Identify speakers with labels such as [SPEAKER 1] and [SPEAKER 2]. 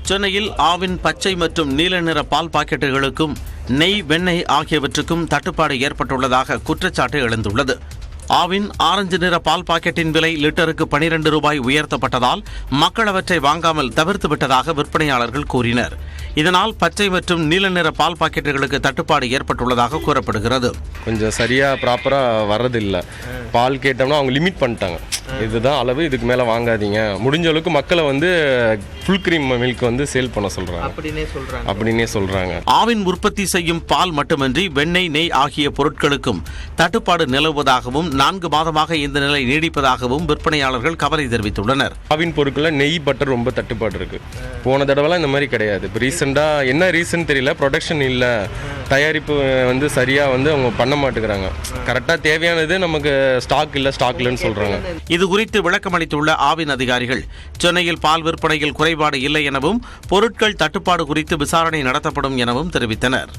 [SPEAKER 1] சென்னையில் ஆவின் பச்சை மற்றும் நீல நிற பால் பாக்கெட்டுகளுக்கும் நெய், வெண்ணெய் ஆகியவற்றுக்கும் தட்டுப்பாடு ஏற்பட்டுள்ளதாக குற்றச்சாட்டு எழுந்துள்ளது. ஆவின் ஆரஞ்சு நிற பால் பாக்கெட்டின் விலை லிட்டருக்கு 12 ரூபாய் உயர்த்தப்பட்டதால் மக்கள் அவற்றை வாங்காமல் தவிர்த்து விட்டதாக விற்பனையாளர்கள் கூறினர். இதனால் பச்சை மற்றும் நீல நிற பால் பாக்கெட்டுகளுக்கு தட்டுப்பாடு ஏற்பட்டுள்ளதாக கூறப்படுகிறது.
[SPEAKER 2] கொஞ்சம் சரியாக ப்ராப்பராக வர்றதில்லை. பால் கேட்டோம்னா அவங்க லிமிட் பண்ணிட்டாங்க, இதுதான் அளவு, இதுக்கு மேலே வாங்காதீங்க. முடிஞ்ச அளவுக்கு மக்களை ஃபுல் கிரீம் மில்க் சேல் பண்ண சொல்கிறாங்க அப்படின்னே சொல்கிறாங்க.
[SPEAKER 1] ஆவின் உற்பத்தி செய்யும் பால் மட்டுமின்றி வெண்ணெய், நெய் ஆகிய பொருட்களுக்கும் தட்டுப்பாடு நிலவுவதாகவும் 4 மாதமாக இந்த நிலை நீடிப்பதாகவும் விற்பனையாளர்கள் கவலை தெரிவித்துள்ளனர்.
[SPEAKER 2] ஆவின் பொருட்களில் நெய், பட்டர் ரொம்ப தட்டுப்பாடு இருக்குது. போன தடவைலாம் இந்த மாதிரி கிடையாது. இப்போ ரீசெண்டாக என்ன ரீசன் தெரியல, ப்ரொடக்ஷன் இல்லை, தயாரிப்பு சரியாக அவங்க பண்ண மாட்டேங்கிறாங்க. கரெக்டாக தேவையானது நமக்கு ஸ்டாக் இல்லைன்னு சொல்கிறாங்க.
[SPEAKER 1] இது குறித்து விளக்கமளித்துள்ள ஆவின் அதிகாரிகள், சென்னையில் பால் விற்பனையில் குறைபாடு இல்லை எனவும் பொருட்கள் தட்டுப்பாடு குறித்து விசாரணை நடத்தப்படும் எனவும் தெரிவித்தனர்.